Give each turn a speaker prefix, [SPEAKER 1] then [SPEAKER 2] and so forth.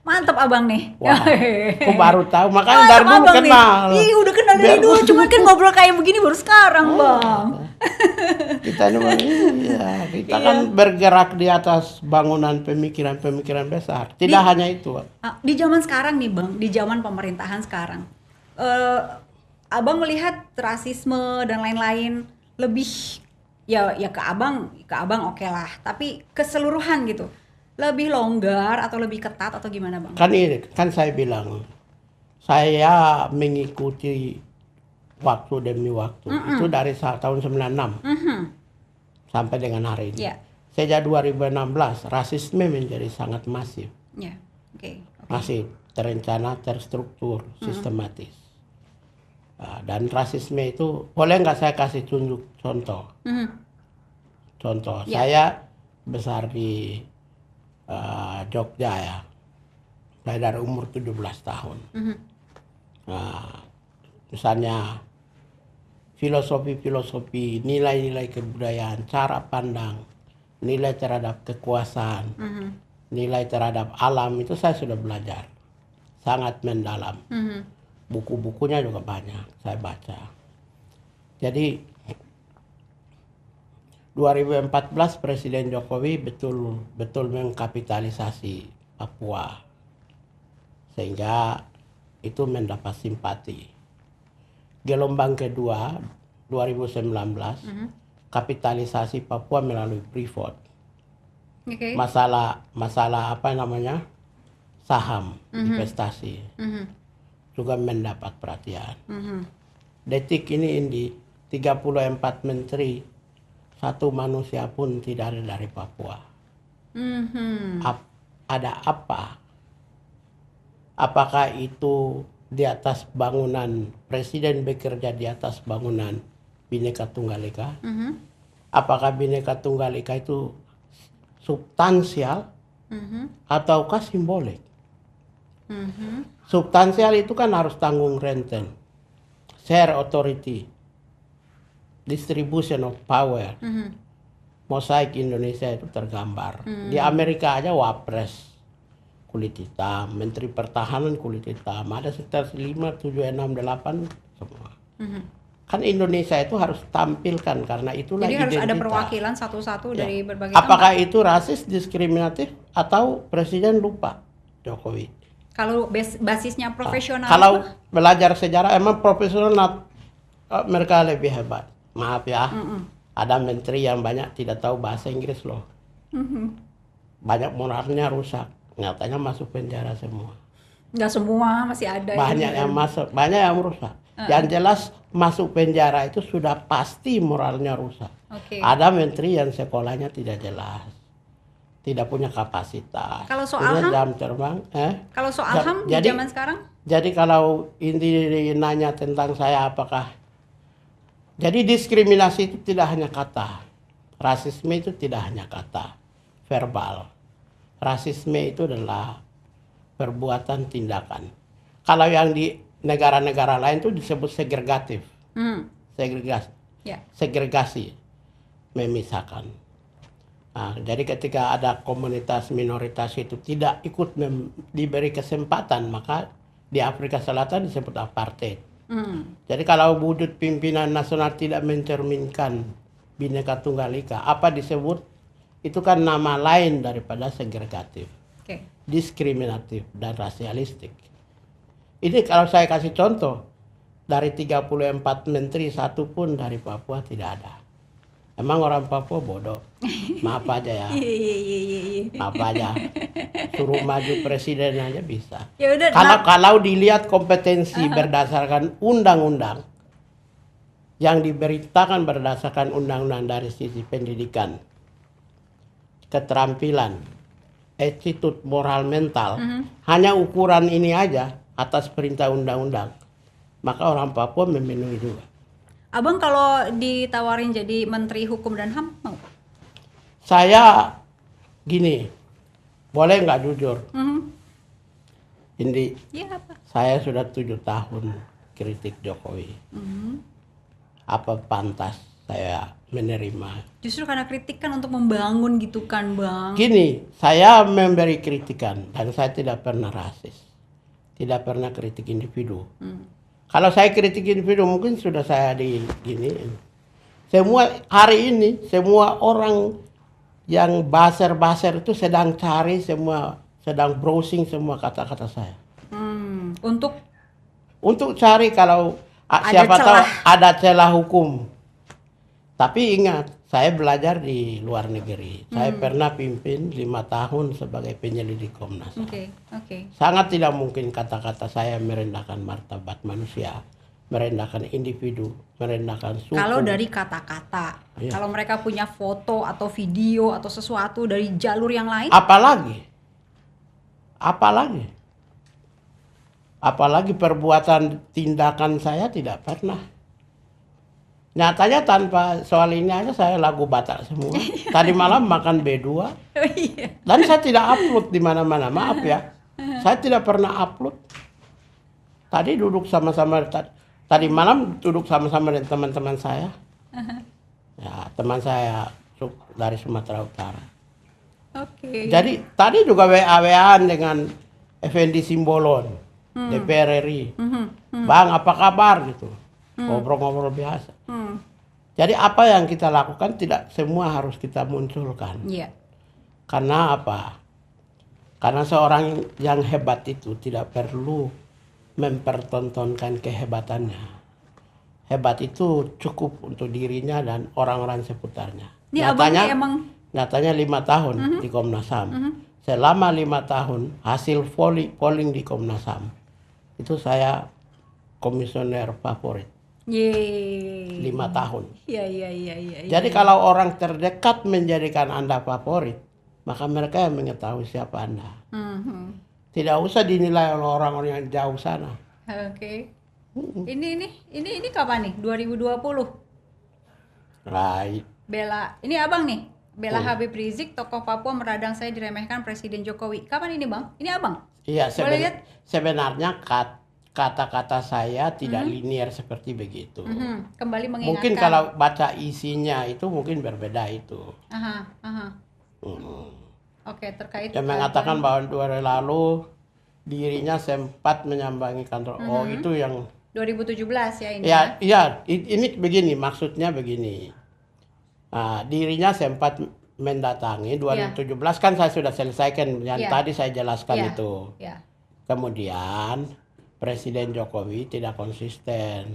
[SPEAKER 1] Mantap abang nih.
[SPEAKER 2] Wah, aku baru tahu, makanya
[SPEAKER 1] Mantap
[SPEAKER 2] dari dulu
[SPEAKER 1] abang nih.
[SPEAKER 2] kenal.
[SPEAKER 1] Ih, udah kenal dari dulu, cuman kan ngobrol kayak begini baru sekarang, Bang.
[SPEAKER 2] Kita memang iya, kita
[SPEAKER 1] Iya.
[SPEAKER 2] kan bergerak di atas bangunan pemikiran-pemikiran besar. Tidak hanya itu.
[SPEAKER 1] Di zaman sekarang nih, Bang, di zaman pemerintahan sekarang, abang melihat rasisme dan lain-lain lebih ya ke abang oke lah, tapi keseluruhan gitu lebih longgar atau lebih ketat atau gimana, Bang?
[SPEAKER 2] Kan ini, kan saya bilang, saya mengikuti waktu demi waktu. Itu dari tahun 96 sampai dengan hari ini.
[SPEAKER 1] Ya,
[SPEAKER 2] Sejak 2016, rasisme menjadi sangat masif.
[SPEAKER 1] ya, oke.
[SPEAKER 2] Masif, terencana, terstruktur, sistematis. Dan rasisme itu, boleh nggak saya kasih tunjuk contoh? Contoh,
[SPEAKER 1] Ya.
[SPEAKER 2] saya besar di Jogja ya. Saya dari umur 17 tahun. Misalnya filosofi-filosofi, nilai-nilai kebudayaan, cara pandang, nilai terhadap kekuasaan, nilai terhadap alam itu saya sudah belajar. Sangat mendalam. Buku-bukunya juga banyak saya baca. Jadi 2014 Presiden Jokowi betul mengkapitalisasi Papua. Sehingga itu mendapat simpati. Gelombang kedua 2019 kapitalisasi Papua melalui Freeport.
[SPEAKER 1] Oke.
[SPEAKER 2] Masalah apa namanya? Saham, investasi. Juga mendapat perhatian. Detik ini Indi 34 menteri, satu manusia pun tidak ada dari Papua. Ada apa? Apakah itu di atas bangunan, presiden bekerja di atas bangunan Bhinneka Tunggal Ika? Apakah Bhinneka Tunggal Ika itu substansial ataukah simbolik? Substansial itu kan harus tanggung renten, share authority, distribution of power. Mosaik Indonesia itu tergambar. Di Amerika aja wapres kulit hitam, menteri pertahanan kulit hitam, ada sekitar 5, 7, 6, 8 semua. Kan Indonesia itu harus tampilkan karena itulah
[SPEAKER 1] Jadi harus
[SPEAKER 2] identitas.
[SPEAKER 1] ada perwakilan satu-satu dari berbagai
[SPEAKER 2] Apakah
[SPEAKER 1] tempat.
[SPEAKER 2] itu rasis, diskriminatif, atau presiden lupa Jokowi?
[SPEAKER 1] Kalau basisnya profesional.
[SPEAKER 2] Kalau belajar sejarah emang profesional mereka lebih hebat. Maaf ya, ada menteri yang banyak tidak tahu bahasa Inggris loh. Banyak moralnya rusak, nyatanya masuk penjara semua.
[SPEAKER 1] Nggak semua, masih ada.
[SPEAKER 2] Banyak yang masuk, banyak yang rusak. Yang jelas masuk penjara itu sudah pasti moralnya rusak.
[SPEAKER 1] Oke.
[SPEAKER 2] Ada menteri yang sekolahnya tidak jelas, tidak punya kapasitas.
[SPEAKER 1] Kalau soal
[SPEAKER 2] Punya
[SPEAKER 1] HAM?
[SPEAKER 2] jam terbang,
[SPEAKER 1] Kalau soal HAM di
[SPEAKER 2] jadi-
[SPEAKER 1] zaman sekarang?
[SPEAKER 2] Jadi kalau inti nanya tentang saya apakah, jadi diskriminasi itu tidak hanya kata, rasisme itu tidak hanya kata, verbal. Rasisme itu adalah perbuatan tindakan. Kalau yang di negara-negara lain itu disebut segregatif, segregasi,
[SPEAKER 1] Ya.
[SPEAKER 2] segregasi, memisahkan. Nah, jadi ketika ada komunitas minoritas itu tidak ikut diberi kesempatan, maka di Afrika Selatan disebut apartheid. Jadi kalau wujud pimpinan nasional tidak mencerminkan Bhinneka Tunggal Ika, apa disebut? Itu kan nama lain daripada segregatif,
[SPEAKER 1] Oke.
[SPEAKER 2] diskriminatif, dan rasialistik. Ini kalau saya kasih contoh, dari 34 menteri, satu pun dari Papua tidak ada. Emang orang Papua bodoh? Maaf aja ya.
[SPEAKER 1] Iya.
[SPEAKER 2] Apa aja, suruh maju presiden aja bisa.
[SPEAKER 1] Ya udah.
[SPEAKER 2] Kalau dilihat kompetensi berdasarkan undang-undang, yang diberitakan berdasarkan undang-undang dari sisi pendidikan, keterampilan, attitude moral mental, hanya ukuran ini aja atas perintah undang-undang, maka orang Papua memenuhi juga.
[SPEAKER 1] Abang kalau ditawarin jadi Menteri Hukum dan HAM mau?
[SPEAKER 2] Saya gini, boleh nggak jujur? Indi,
[SPEAKER 1] Iya apa?
[SPEAKER 2] saya sudah 7 tahun kritik Jokowi. Apa pantas saya menerima.
[SPEAKER 1] Justru karena kritik kan untuk membangun gitu kan Bang.
[SPEAKER 2] Gini, saya memberi kritikan dan saya tidak pernah rasis. Tidak pernah kritik individu. Kalau saya kritik individu mungkin sudah saya diginiin. Semua hari ini, semua orang yang baser-baser itu sedang cari semua, sedang browsing semua kata-kata saya. Untuk cari kalau siapa tahu ada celah hukum. Tapi ingat, saya belajar di luar negeri. Saya pernah pimpin 5 tahun sebagai penyelidik Komnas HAM.
[SPEAKER 1] Oke.
[SPEAKER 2] Sangat tidak mungkin kata-kata saya merendahkan martabat manusia, merendahkan individu, merendahkan suku.
[SPEAKER 1] Kalau dari kata-kata, kalau mereka punya foto atau video atau sesuatu dari jalur yang lain, apalagi perbuatan tindakan saya tidak pernah. Nyatanya tanpa soal ini aja saya lagu Batak semua. Tadi malam makan B2. Dan saya tidak upload di mana-mana. Maaf ya. Saya tidak pernah upload. Tadi duduk sama-sama, tadi malam duduk sama-sama dengan teman-teman saya. Ya, teman saya dari Sumatera Utara. Jadi tadi juga WA-WA-an dengan Effendi Simbolon, DPR RI. Bang, apa kabar gitu. Ngobrol-ngobrol biasa. Jadi apa yang kita lakukan tidak semua harus kita munculkan. Karena apa? Karena seorang yang hebat itu tidak perlu mempertontonkan kehebatannya. Hebat itu cukup untuk dirinya dan orang-orang seputarnya. Nyatanya 5 tahun di Komnas HAM. Selama 5 tahun hasil polling di Komnas HAM itu saya komisioner favorit. 5 tahun. Jadi kalau orang terdekat menjadikan Anda favorit, maka mereka yang mengetahui siapa Anda. Tidak usah dinilai oleh orang-orang yang jauh sana. Ini kapan nih? 2020.
[SPEAKER 2] Right.
[SPEAKER 1] Ini abang nih. Bella Habib Rizik, tokoh Papua meradang saya diremehkan Presiden Jokowi. Kapan ini bang? Ini abang?
[SPEAKER 2] Iya, sebenarnya kata-kata saya tidak linier seperti begitu.
[SPEAKER 1] Kembali mengingatkan.
[SPEAKER 2] Mungkin kalau baca isinya itu mungkin berbeda itu.
[SPEAKER 1] Oke, terkait.
[SPEAKER 2] Yang mengatakan bahwa 2 hari lalu dirinya sempat menyambangi kantor. Oh, itu yang
[SPEAKER 1] 2017 ya ini.
[SPEAKER 2] Iya, ini begini, maksudnya begini. Dirinya sempat mendatangi 2017 kan saya sudah selesaikan yang tadi saya jelaskan itu. Kemudian Presiden Jokowi tidak konsisten.